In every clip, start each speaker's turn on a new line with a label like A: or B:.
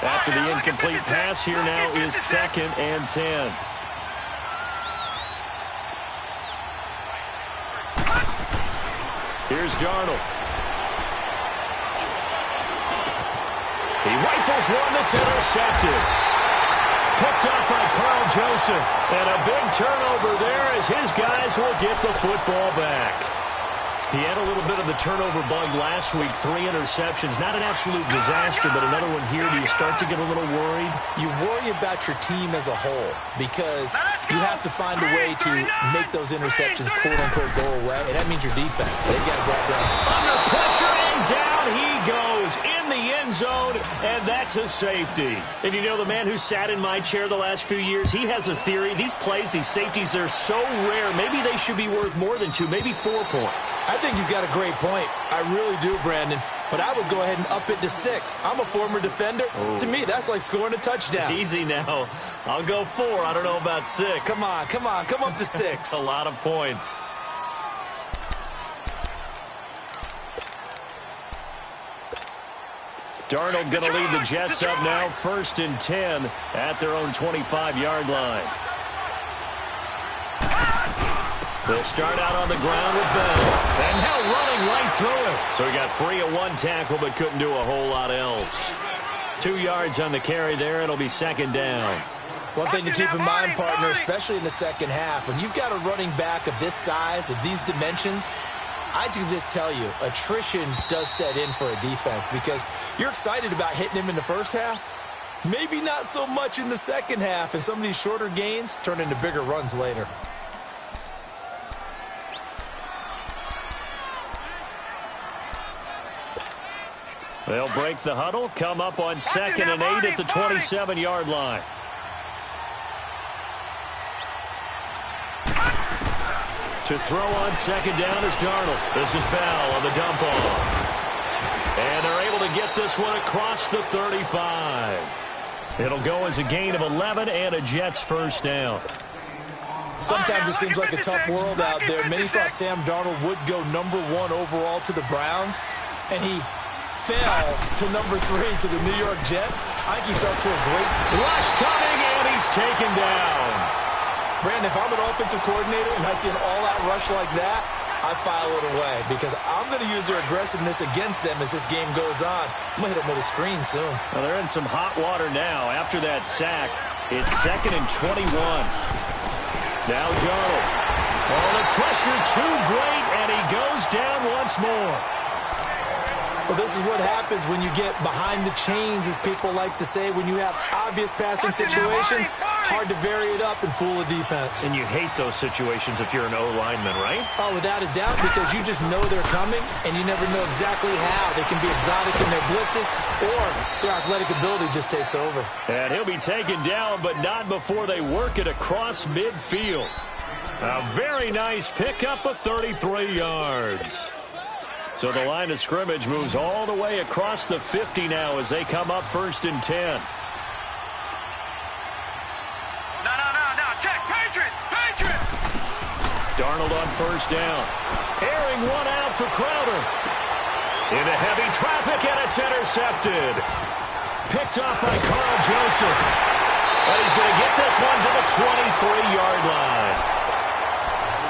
A: After the incomplete pass, here now is 2nd and 10. Here's Darnold. He rifles one that's intercepted. Picked up by Carl Joseph. And a big turnover there as his guys will get the football back. He had a little bit of the turnover bug last week, 3 interceptions. Not an absolute disaster, but another one here. Do you start to get a little worried?
B: You worry about your team as a whole because you have to find a way to make those interceptions, quote-unquote, go away, and that means your defense. They've got to go down.
A: Under pressure, and down he goes in the end zone, and that's a safety. And you know, the man who sat in my chair the last few years, he has a theory. These plays, these safeties, they're so rare. Maybe they should be worth more than 2, maybe 4 points.
B: I think he's got a great point. I really do, Brandon. But I would go ahead and up it to 6. I'm a former defender. Oh. To me, that's like scoring a touchdown.
A: Easy now. I'll go 4. I don't know about 6.
B: Come on. Come up to 6.
A: A lot of points. Darnold going to lead the Jets up now, 1st and 10 at their own 25-yard line. They'll start out on the ground with Bell. And now running right through it. So he got free of 1 tackle but couldn't do a whole lot else. 2 yards on the carry there. It'll be 2nd down.
B: One thing to keep in mind, partner, especially in the second half, when you've got a running back of this size, of these dimensions, I can just tell you, attrition does set in for a defense because you're excited about hitting him in the first half. Maybe not so much in the second half, and some of these shorter gains turn into bigger runs later.
A: They'll break the huddle, come up on 2nd and 8 at the 27-yard line. To throw on 2nd down is Darnold. This is Bell on the dump off. And they're able to get this one across the 35. It'll go as a gain of 11 and a Jets first down.
B: Sometimes it seems like a tough world out there. Many thought Sam Darnold would go number 1 overall to the Browns, and he fell to number 3 to the New York Jets. I think he fell to a great
A: rush coming, and he's taken down.
B: Brandon, if I'm an offensive coordinator and I see an all-out rush like that, I file it away because I'm going to use their aggressiveness against them as this game goes on. I'm going to hit them with a screen soon.
A: Well, they're in some hot water now. After that sack, it's 2nd and 21. Now Darnold. Oh, the pressure too great, and he goes down once more.
B: Well, this is what happens when you get behind the chains, as people like to say. When you have obvious passing situations, hard to vary it up and fool a defense.
A: And you hate those situations if you're an O-lineman, right?
B: Oh, without a doubt, because you just know they're coming, and you never know exactly how. They can be exotic in their blitzes, or their athletic ability just takes over.
A: And he'll be taken down, but not before they work it across midfield. A very nice pickup of 33 yards. So the line of scrimmage moves all the way across the 50 now as they come up 1st and 10.
C: No. Check. Patriot.
A: Darnold on 1st down. Airing one out for Crowder. Into heavy traffic, and it's intercepted. Picked off by Carl Joseph. And he's going to get this one to the 23-yard line.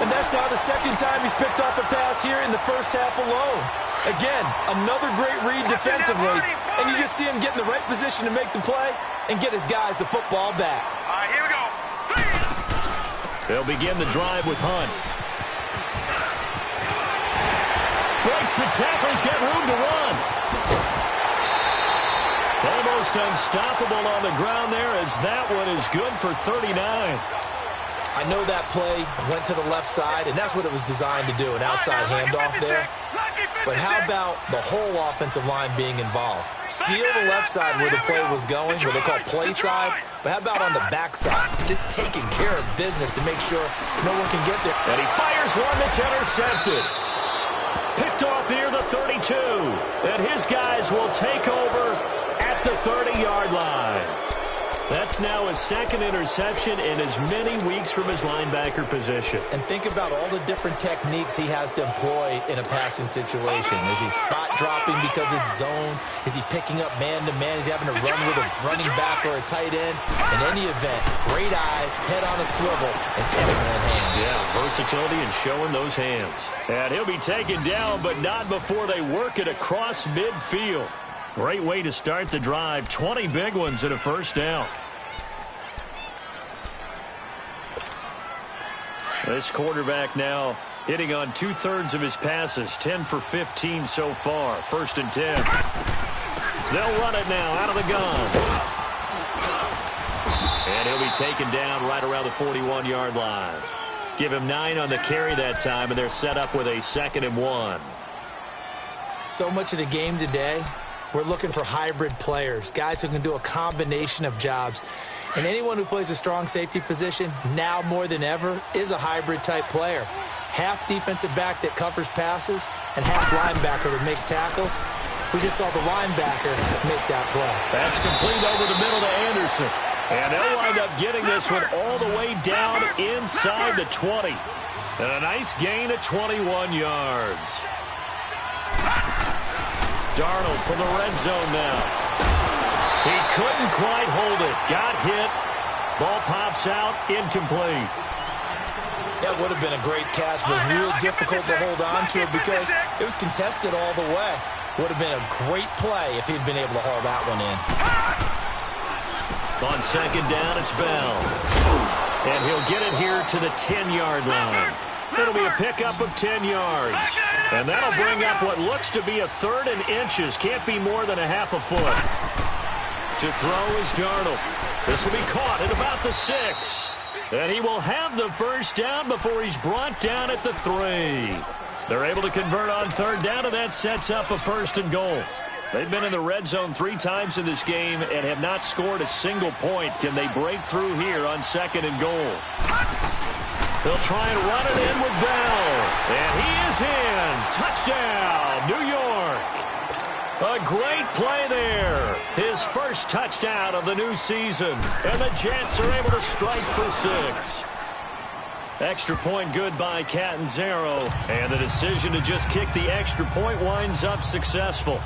B: And that's now the 2nd time he's picked off a pass here in the first half alone. Again, another great read defensively, and you just see him get in the right position to make the play and get his guys the football back.
C: All right, here we go.
A: They'll begin the drive with Hunt. Breaks the tackle, he's got room to run. Almost unstoppable on the ground there as that one is good for 39.
B: I know that play went to the left side, and that's what it was designed to do, an outside handoff there. But how about the whole offensive line being involved? Seal the left side where the play was going, what they call play side, but how about on the back side? Just taking care of business to make sure no one can get there.
A: And he fires one that's intercepted. Picked off here the 32, and his guys will take over at the 30-yard line. That's now his second interception in as many weeks from his linebacker position.
B: And think about all the different techniques he has to employ in a passing situation. Is he spot dropping because it's zone? Is he picking up man-to-man? Is he having to run with a running back or a tight end? In any event, great eyes, head on a swivel, and excellent hands.
A: Yeah, versatility and showing those hands. And he'll be taken down, but not before they work it across midfield. Great way to start the drive. 20 big ones and a first down. This quarterback now hitting on 2/3 of his passes. 10 for 15 so far. 1st and 10. They'll run it now out of the gun. And he'll be taken down right around the 41-yard line. Give him 9 on the carry that time, and they're set up with a 2nd and 1.
B: So much of the game today, we're looking for hybrid players, guys who can do a combination of jobs. And anyone who plays a strong safety position, now more than ever, is a hybrid-type player. Half defensive back that covers passes and half linebacker that makes tackles. We just saw the linebacker make that play.
A: That's complete over the middle to Anderson. And they'll wind up getting this one all the way down inside the 20. And a nice gain of 21 yards. Darnold for the red zone now. He couldn't quite hold it. Got hit. Ball pops out. Incomplete.
B: That would have been a great catch, but real difficult to hold on to it because it was contested all the way. Would have been a great play if he'd been able to haul that one in.
A: On 2nd down, it's Bell. And he'll get it here to the 10-yard line. It'll be a pickup of 10 yards. And that'll bring up what looks to be a 3rd and inches. Can't be more than a half a foot. To throw is Darnold. This will be caught at about the 6. And he will have the first down before he's brought down at the 3. They're able to convert on 3rd down, and that sets up a 1st and goal. They've been in the red zone 3 times in this game and have not scored a single point. Can they break through here on 2nd and goal? They'll try and run it in with Bell. And he is in. Touchdown, New York. A great play there. His first touchdown of the new season. And the Jets are able to strike for 6. Extra point good by Catanzaro. And the decision to just kick the extra point winds up successful.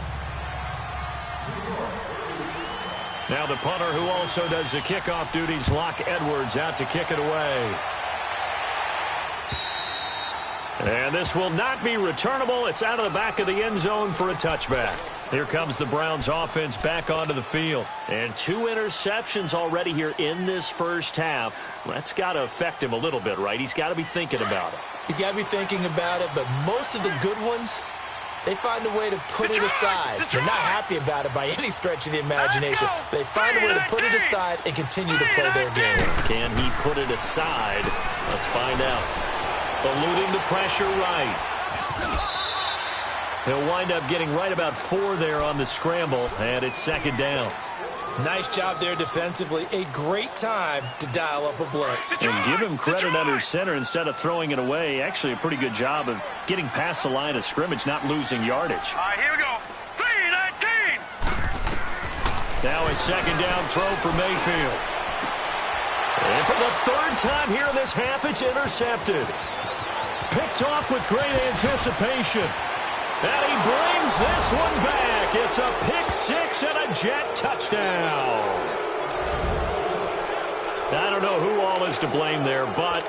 A: Now the punter who also does the kickoff duties, Locke Edwards, out to kick it away. And this will not be returnable. It's out of the back of the end zone for a touchback. Here comes the Browns offense back onto the field. And 2 interceptions already here in this first half. That's got to affect him a little bit, right? He's got to be thinking about it.
B: He's got to be thinking about it, but most of the good ones, they find a way to put it aside. They're not happy about it by any stretch of the imagination. They find a way to put it aside and continue to play their game.
A: Can he put it aside? Let's find out. Eluding the pressure right. He'll wind up getting right about 4 there on the scramble, and it's 2nd down.
B: Nice job there defensively. A great time to dial up a blitz.
A: And give him credit under center instead of throwing it away. Actually, a pretty good job of getting past the line of scrimmage, not losing yardage.
C: All right, here we go. 3-19.
A: Now a 2nd down throw for Mayfield. And for the 3rd time here in this half, it's intercepted. Picked off with great anticipation. And he brings this one back. It's a pick 6 and a Jet touchdown. I don't know who all is to blame there, but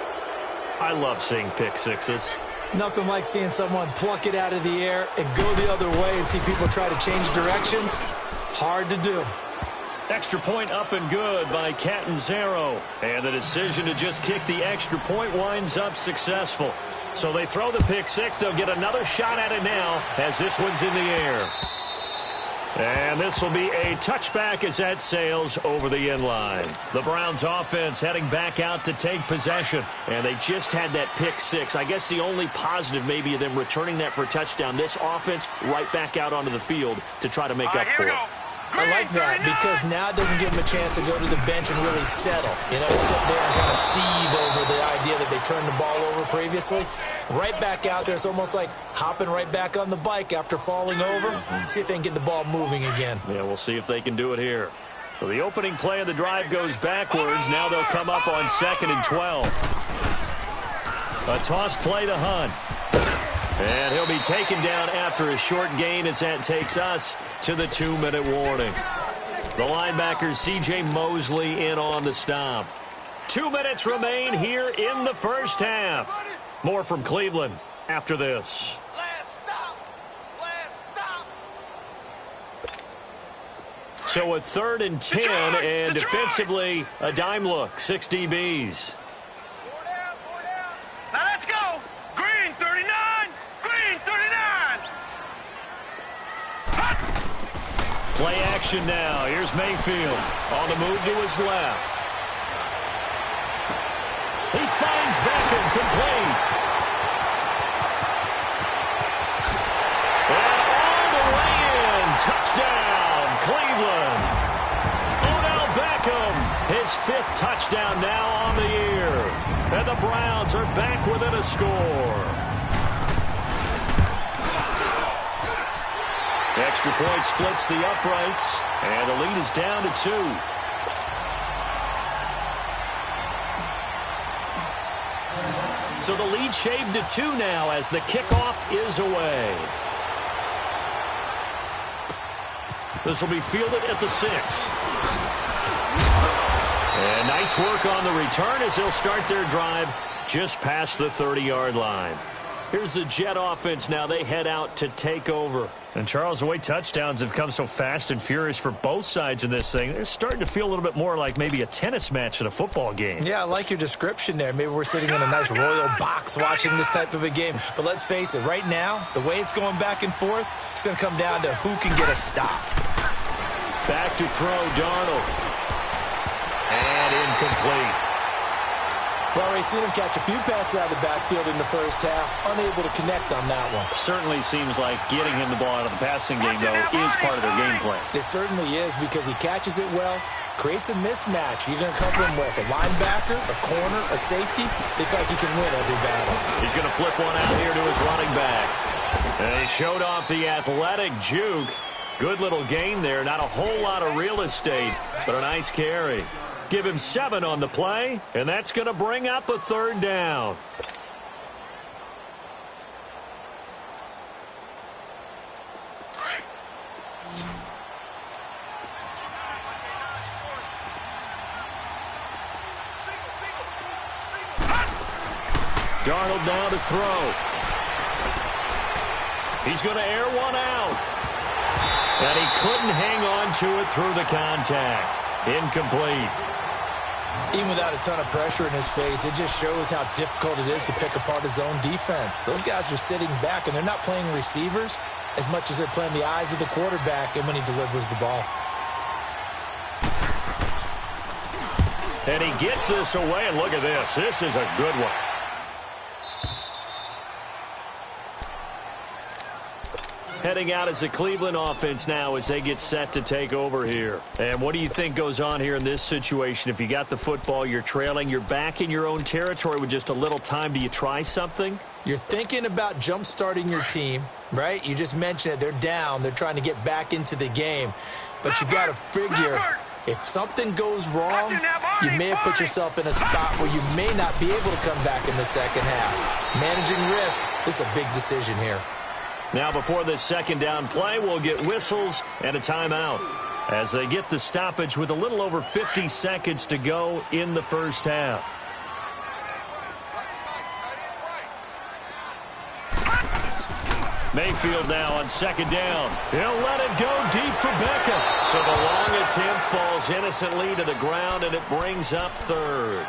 A: I love seeing pick 6s.
B: Nothing like seeing someone pluck it out of the air and go the other way and see people try to change directions. Hard to do.
A: Extra point up and good by Catanzaro. And the decision to just kick the extra point winds up successful. So they throw the pick 6. They'll get another shot at it now as this one's in the air. And this will be a touchback as that sails over the end line. The Browns offense heading back out to take possession. And they just had that pick 6. I guess the only positive maybe of them returning that for a touchdown. This offense right back out onto the field to try to make up for it.
B: I like that because now it doesn't give them a chance to go to the bench and really settle. You know, sit there and kind of seethe over the idea that they turned the ball over previously. Right back out there, it's almost like hopping right back on the bike after falling over. See if they can get the ball moving again.
A: Yeah, we'll see if they can do it here. So the opening play of the drive goes backwards. Now they'll come up on 2nd and 12. A toss play to Hunt. And he'll be taken down after a short gain as that takes us to the 2-minute warning. The linebacker C.J. Mosley in on the stop. 2 minutes remain here in the first half. More from Cleveland after this. So a 3rd and 10, and defensively, a dime look, 6 DBs.
C: Now let's go. Green 39. Green 39.
A: Play action now. Here's Mayfield on the move to his left. He finds Beckham complete. And all the way in. Touchdown, Cleveland. Odell Beckham, his 5th touchdown now on the year. And the Browns are back within a score. Extra point splits the uprights, and the lead is down to 2. So the lead shaved to 2 now as the kickoff is away. This will be fielded at the 6. And nice work on the return as they'll start their drive just past the 30-yard line. Here's the Jet offense now. They head out to take over. And, Charles, the way touchdowns have come so fast and furious for both sides in this thing, it's starting to feel a little bit more like maybe a tennis match at a football game.
B: Yeah, I like your description there. Maybe we're sitting in a nice royal box watching this type of a game. But let's face it, right now, the way it's going back and forth, it's going to come down to who can get a stop.
A: Back to throw, Darnold. And incomplete.
B: We've already seen him catch a few passes out of the backfield in the first half, unable to connect on that one.
A: Certainly seems like getting him the ball out of the passing game, though, is part of their game plan.
B: It certainly is because he catches it well, creates a mismatch. You're going to cover him with a linebacker, a corner, a safety. They feel like he can win every battle.
A: He's going to flip one out here to his running back. And he showed off the athletic juke. Good little gain there. Not a whole lot of real estate, but a nice carry. Give him 7 on the play, and that's going to bring up a 3rd down. Darnold now to throw. He's going to air one out. And he couldn't hang on to it through the contact. Incomplete.
B: Even without a ton of pressure in his face, it just shows how difficult it is to pick apart his own defense. Those guys are sitting back, and they're not playing receivers as much as they're playing the eyes of the quarterback and when he delivers the ball.
A: And he gets this away, and look at this. This is a good one. Heading out as the Cleveland offense now as they get set to take over here. And what do you think goes on here in this situation? If you got the football, you're trailing, you're back in your own territory with just a little time. Do you try something?
B: You're thinking about jump-starting your team, right? You just mentioned it. They're down. They're trying to get back into the game. But you got to figure, if something goes wrong, you may have put yourself in a spot where you may not be able to come back in the second half. Managing risk is a big decision here.
A: Now before this 2nd down play, we'll get whistles and a timeout as they get the stoppage with a little over 50 seconds to go in the first half. Mayfield now on 2nd down. He'll let it go deep for Beckham. So the long attempt falls innocently to the ground, and it brings up 3rd.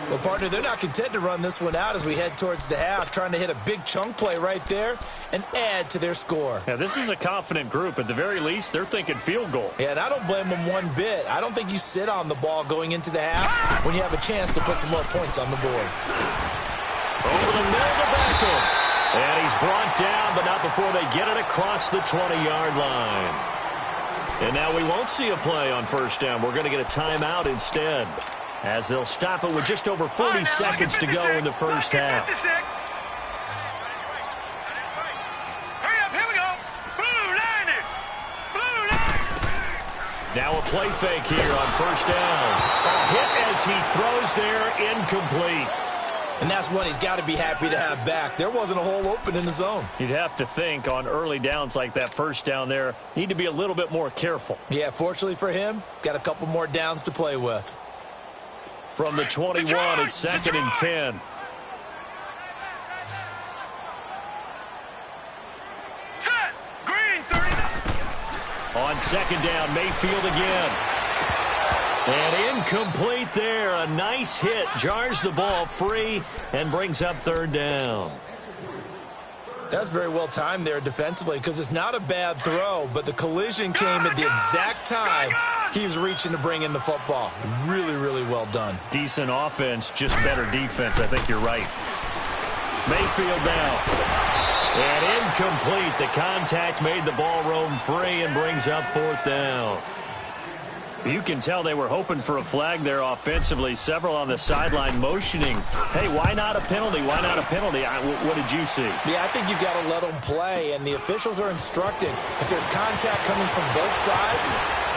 B: Well, partner, they're not content to run this one out as we head towards the half, trying to hit a big chunk play right there and add to their score.
A: Yeah, this is a confident group. At the very least, they're thinking field goal.
B: Yeah, and I don't blame them one bit. I don't think you sit on the ball going into the half when you have a chance to put some more points on the board.
A: Over the middle to Beckham. And he's brought down, but not before they get it across the 20-yard line. And now we won't see a play on 1st down. We're going to get a timeout instead, as they'll stop it with just over 40 seconds to go in the first half.
C: Hurry up, here we go. Blue line it. Blue line.
A: Now a play fake here on first down. A hit as he throws there, incomplete.
B: And that's one he's got to be happy to have back. There wasn't a hole open in the zone.
A: You'd have to think on early downs like that first down there, need to be a little bit more careful.
B: Yeah, fortunately for him, got a couple more downs to play with.
A: From the 21, it's 2nd and 10.
C: Set. Green 39.
A: On 2nd down, Mayfield again. And incomplete there. A nice hit. Jars the ball free and brings up 3rd down.
B: That's very well timed there defensively because it's not a bad throw, but the collision came at the exact time he was reaching to bring in the football. Really, really well done.
A: Decent offense, just better defense. I think you're right. Mayfield now. And incomplete. The contact made the ball roam free and brings up 4th down. You can tell they were hoping for a flag there offensively. Several on the sideline motioning. Hey, why not a penalty? Why not a penalty? What did you see?
B: Yeah, I think you've got to let them play, and the officials are instructed. If there's contact coming from both sides,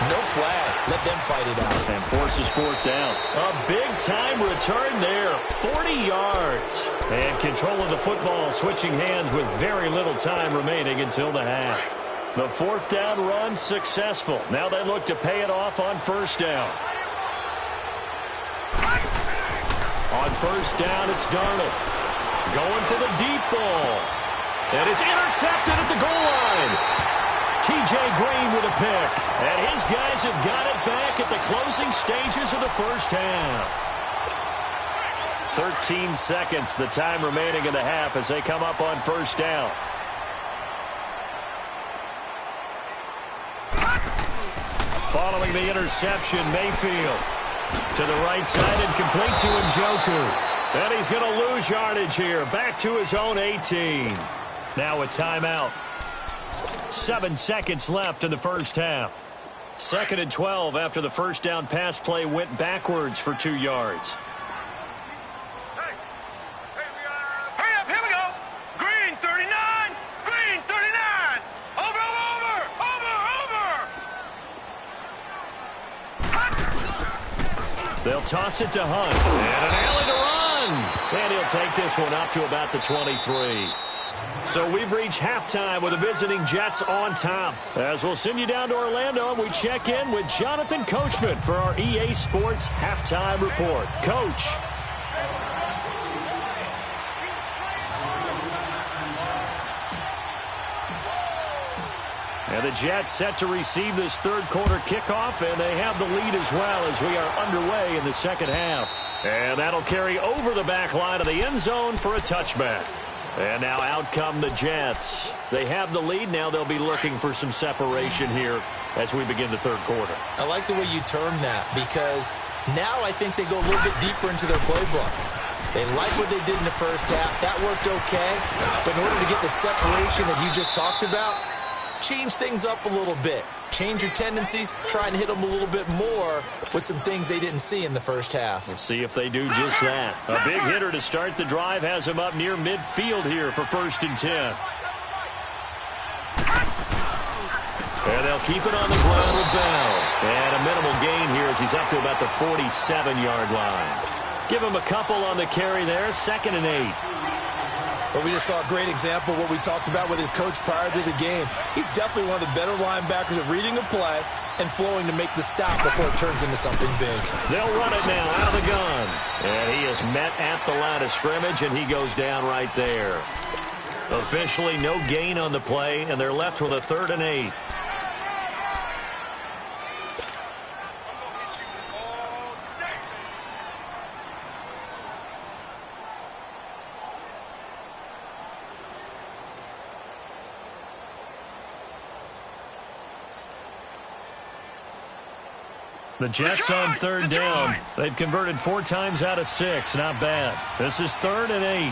B: no flag. Let them fight it out.
A: And forces 4th down. A big-time return there, 40 yards. And control of the football switching hands with very little time remaining until the half. The 4th down run successful. Now they look to pay it off on 1st down. On 1st down, it's Darnold. Going for the deep ball. And it's intercepted at the goal line. T.J. Green with a pick. And his guys have got it back at the closing stages of the first half. 13 seconds, the time remaining in the half as they come up on 1st down. Following the interception, Mayfield to the right side and complete to Njoku. And he's going to lose yardage here. Back to his own 18. Now a timeout. 7 seconds left in the first half. 2nd and 12 after the first down pass play went backwards for 2 yards.
C: Hurry up, here we go. Green 39. Green 39. Over.
A: They'll toss it to Hunt. And an alley to run. And he'll take this one up to about the 23. So we've reached halftime with the visiting Jets on top. As we'll send you down to Orlando, we check in with Jonathan Coachman for our EA Sports Halftime Report. Coach. And the Jets set to receive this 3rd quarter kickoff, and they have the lead as well as we are underway in the 2nd half. And that'll carry over the back line of the end zone for a touchback. And now out come the Jets. They have the lead. Now they'll be looking for some separation here as we begin the 3rd quarter.
B: I like the way you term that because now I think they go a little bit deeper into their playbook. They like what they did in the first half. That worked okay. But in order to get the separation that you just talked about, change things up a little bit. Change your tendencies. Try and hit them a little bit more with some things they didn't see in the first half.
A: We'll see if they do just that. A big hitter to start the drive has him up near midfield here for 1st and 10. And they'll keep it on the ground with Bell. And a minimal gain here as he's up to about the 47-yard line. Give him a couple on the carry there. 2nd and 8.
B: But we just saw a great example of what we talked about with his coach prior to the game. He's definitely one of the better linebackers at reading a play and flowing to make the stop before it turns into something big.
A: They'll run it now out of the gun. And he is met at the line of scrimmage, and he goes down right there. Officially no gain on the play, and they're left with a 3rd and 8. The Jets on 3rd down. They've converted 4 times out of 6. Not bad. This is 3rd and 8.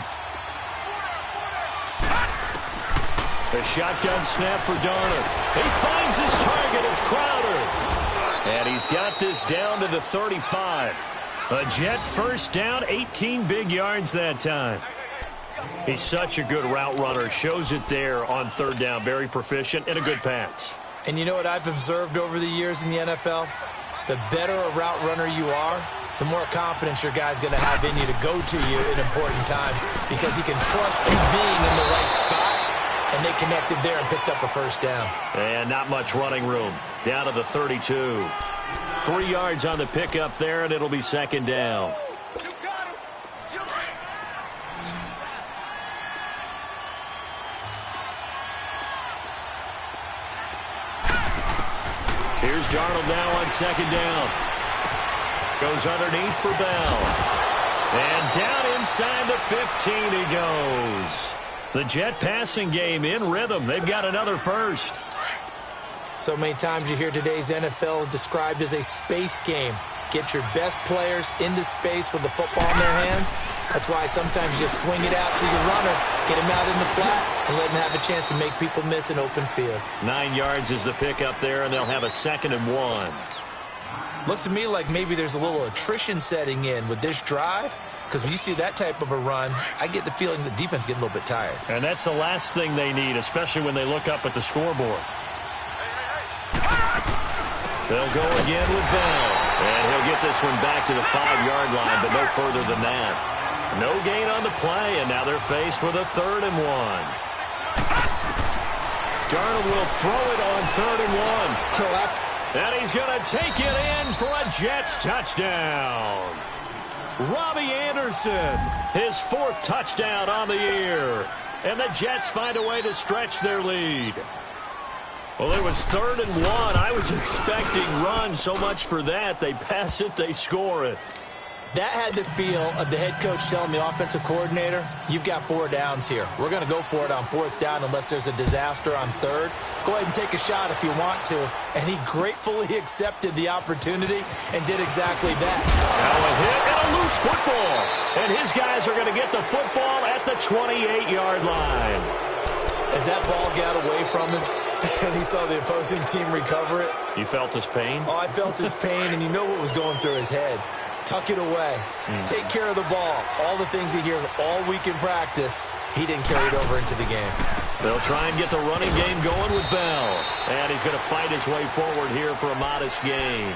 A: The shotgun snap for Darnold. He finds his target. It's Crowder. And he's got this down to the 35. A Jet first down, 18 big yards that time. He's such a good route runner. Shows it there on 3rd down. Very proficient and a good pass.
B: And you know what I've observed over the years in the NFL? The better a route runner you are, the more confidence your guy's going to have in you to go to you in important times because he can trust you being in the right spot, and they connected there and picked up the first down.
A: And not much running room. Down to the 32. 3 yards on the pickup there, and it'll be second down. Here's Darnold now on second down. Goes underneath for Bell. And down inside the 15 he goes. The Jet passing game in rhythm. They've got another first.
B: So many times you hear today's NFL described as a space game. Get your best players into space with the football in their hands. That's why sometimes you swing it out to your runner, get him out in the flat, and let him have a chance to make people miss an open field.
A: 9 yards is the pickup there, and they'll have a 2nd and 1.
B: Looks to me like maybe there's a little attrition setting in with this drive, because when you see that type of a run, I get the feeling the defense getting a little bit tired.
A: And that's the last thing they need, especially when they look up at the scoreboard. They'll go again with Bell. And he'll get this one back to the 5-yard line, but no further than that. No gain on the play, and now they're faced with a 3rd and 1. Darnold will throw it on 3rd and 1. And he's going to take it in for a Jets touchdown. Robbie Anderson, his 4th touchdown on the year. And the Jets find a way to stretch their lead. Well, it was 3rd and 1. I was expecting run, so much for that. They pass it, they score it.
B: That had the feel of the head coach telling the offensive coordinator, you've got 4 downs here. We're going to go for it on 4th down unless there's a disaster on 3rd. Go ahead and take a shot if you want to. And he gratefully accepted the opportunity and did exactly that.
A: Now a hit and a loose football. And his guys are going to get the football at the 28-yard line.
B: As that ball got away from him and he saw the opposing team recover it.
A: You felt his pain?
B: Oh, I felt his pain, and you know what was going through his head. Tuck it away. Take care of the ball. All the things he hears all week in practice, he didn't carry it over into the game.
A: They'll try and get the running game going with Bell. And he's going to fight his way forward here for a modest gain.